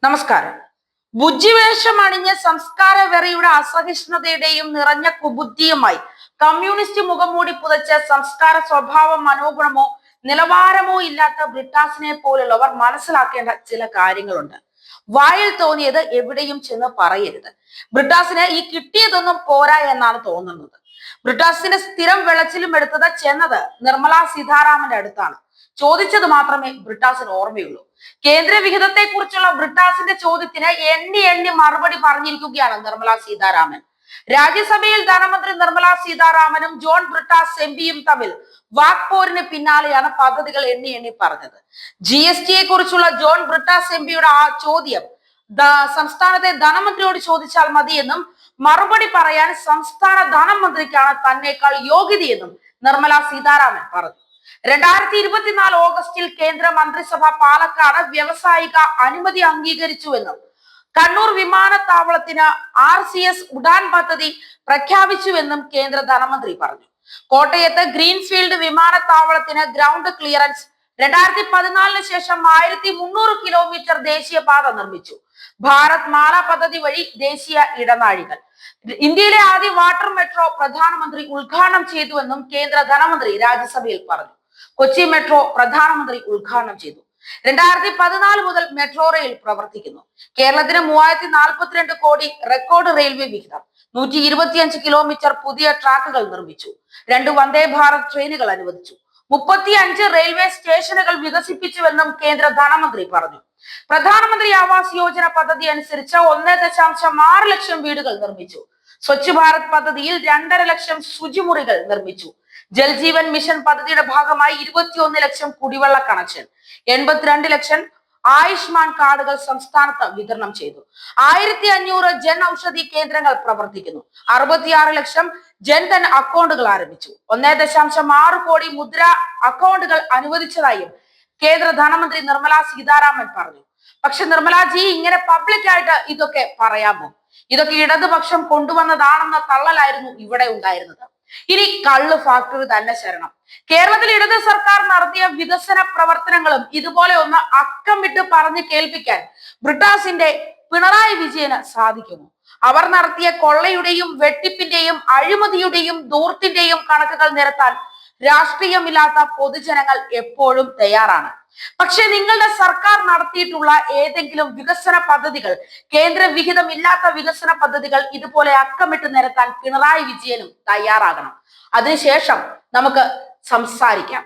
നമസ്കാരം. ബുജ്ജിവേഷം അണിഞ്ഞ സംസ്കാര വെറിയുടെ അസഹിഷ്ണുതയുടെയും നിറഞ്ഞ കുബുദ്ധിയുമായി കമ്മ്യൂണിസ്റ്റ് മുഖംമൂടി പുതച്ച സംസ്കാര സ്വഭാവ മനോഗുണമോ നിലവാരമോ ഇല്ലാത്ത ബ്രിട്ടാസിനെ പോലുള്ളവർ മനസ്സിലാക്കേണ്ട ചില കാര്യങ്ങളുണ്ട്. വായിൽ തോന്നിയത് എവിടെയും ചെന്ന് പറയരുത്. ബ്രിട്ടാസിന് ഈ കിട്ടിയതൊന്നും പോരാ എന്നാണ് തോന്നുന്നത്. ബ്രിട്ടാസിന്റെ സ്ഥിരം വിളച്ചിലും എടുത്തത് ചെന്നത് നിർമ്മല സീതാരാമന്റെ അടുത്താണ്. ചോദിച്ചത് മാത്രമേ ബ്രിട്ടാസിന് ഓർമ്മയുള്ളൂ. കേന്ദ്ര വിഹിതത്തെ കുറിച്ചുള്ള ബ്രിട്ടാസിന്റെ ചോദ്യത്തിന് എണ്ണി എണ്ണി മറുപടി പറഞ്ഞിരിക്കുകയാണ് നിർമ്മല സീതാരാമൻ. രാജ്യസഭയിൽ ധനമന്ത്രി നിർമ്മല സീതാരാമനും ജോൺ ബ്രിട്ടാസ് എംപിയും തമ്മിൽ വാക്പോരിന് പിന്നാലെയാണ് പദ്ധതികൾ എണ്ണി എണ്ണി പറഞ്ഞത്. GST കുറിച്ചുള്ള ജോൺ ബ്രിട്ടാസ് എംപിയുടെ ആ ചോദ്യം സംസ്ഥാനത്തെ ധനമന്ത്രിയോട് ചോദിച്ചാൽ മതിയെന്നും മറുപടി പറയാൻ സംസ്ഥാന ധനമന്ത്രിക്കാണ് തന്നേക്കാൾ യോഗ്യതയെന്നും നിർമ്മല സീതാരാമൻ പറഞ്ഞു. 2024 ഓഗസ്റ്റിൽ കേന്ദ്ര മന്ത്രിസഭ പാലക്കാട് വ്യാവസായിക അനുമതി അംഗീകരിച്ചുവെന്നും കണ്ണൂർ വിമാനത്താവളത്തിന് RCS ഉഡാൻ പദ്ധതി പ്രഖ്യാപിച്ചുവെന്നും കേന്ദ്ര ധനമന്ത്രി പറഞ്ഞു. കോട്ടയത്ത് ഗ്രീൻഫീൽഡ് വിമാനത്താവളത്തിന് ഗ്രൗണ്ട് ക്ലിയറൻസ് 2014 ശേഷം 1300 കിലോമീറ്റർ ദേശീയപാത നിർമ്മിച്ചു. ഭാരത് മാല പദ്ധതി വഴി ദേശീയ ഇടനാഴികൾ. ഇന്ത്യയിലെ ആദ്യ വാട്ടർ മെട്രോ പ്രധാനമന്ത്രി ഉദ്ഘാടനം ചെയ്തുവെന്നും കേന്ദ്ര ധനമന്ത്രി രാജ്യസഭയിൽ പറഞ്ഞു. കൊച്ചി മെട്രോ പ്രധാനമന്ത്രി ഉദ്ഘാടനം ചെയ്തു. 2014 മുതൽ മെട്രോ റെയിൽ പ്രവർത്തിക്കുന്നു. കേരളത്തിന് 3042 കോടി റെക്കോർഡ് റെയിൽവേ വിഹിതം. 125 കിലോമീറ്റർ പുതിയ ട്രാക്കുകൾ നിർമ്മിച്ചു. 2 വന്ദേ ഭാരത് ട്രെയിനുകൾ അനുവദിച്ചു. 35 റെയിൽവേ സ്റ്റേഷനുകൾ വികസിപ്പിച്ചുവെന്നും കേന്ദ്ര ധനമന്ത്രി പറഞ്ഞു. പ്രധാനമന്ത്രി ആവാസ് യോജന പദ്ധതി അനുസരിച്ച് 1.6 ലക്ഷം വീടുകൾ നിർമ്മിച്ചു. സ്വച്ഛ് ഭാരത് പദ്ധതിയിൽ 2.5 ലക്ഷം ശുചിമുറികൾ നിർമ്മിച്ചു. ജൽജീവൻ മിഷൻ പദ്ധതിയുടെ ഭാഗമായി 21 ലക്ഷം കുടിവെള്ള കണക്ഷൻ, 82 ലക്ഷം ആയുഷ്മാൻ കാർഡുകൾ സംസ്ഥാനത്ത് വിതരണം ചെയ്തു. 1500 ജൻ ഔഷധി കേന്ദ്രങ്ങൾ പ്രവർത്തിക്കുന്നു. 66 ലക്ഷം ജൻധൻ അക്കൗണ്ടുകൾ ആരംഭിച്ചു. 1.6 കോടി മുദ്ര അക്കൗണ്ടുകൾ അനുവദിച്ചതായും കേന്ദ്ര ധനമന്ത്രി നിർമ്മല സീതാരാമൻ പറഞ്ഞു. പക്ഷെ നിർമ്മലാജി ഇങ്ങനെ പബ്ലിക്കായിട്ട് ഇതൊക്കെ പറയാമോ? ഇതൊക്കെ ഇടതുപക്ഷം കൊണ്ടുവന്നതാണെന്ന തള്ളലായിരുന്നു ഇവിടെ ഉണ്ടായിരുന്നത്. ഇനി കള്ള് ഫാക്ടറി തന്നെ ശരണം. കേരളത്തിൽ ഇടത് സർക്കാർ നടത്തിയ വികസന പ്രവർത്തനങ്ങളും ഇതുപോലെ ഒന്ന് അക്കം വിട്ട് പറഞ്ഞു കേൾപ്പിക്കാൻ ബ്രിട്ടാസിന്റെ പിണറായി വിജയന് സാധിക്കുമോ? അവർ നടത്തിയ കൊള്ളയുടെയും വെട്ടിപ്പിന്റെയും അഴിമതിയുടെയും ധൂർത്തിന്റെയും കണക്കുകൾ നിരത്താൻ രാഷ്ട്രീയമില്ലാത്ത പൊതുജനങ്ങൾ എപ്പോഴും തയ്യാറാണ്. പക്ഷെ നിങ്ങളുടെ സർക്കാർ നടത്തിയിട്ടുള്ള ഏതെങ്കിലും വികസന പദ്ധതികൾ, കേന്ദ്ര വിഹിതം ഇല്ലാത്ത വികസന പദ്ധതികൾ ഇതുപോലെ അക്കമിട്ട് നിരത്താൻ പിണറായി വിജയനും തയ്യാറാകണം. അതിനുശേഷം നമുക്ക് സംസാരിക്കാം.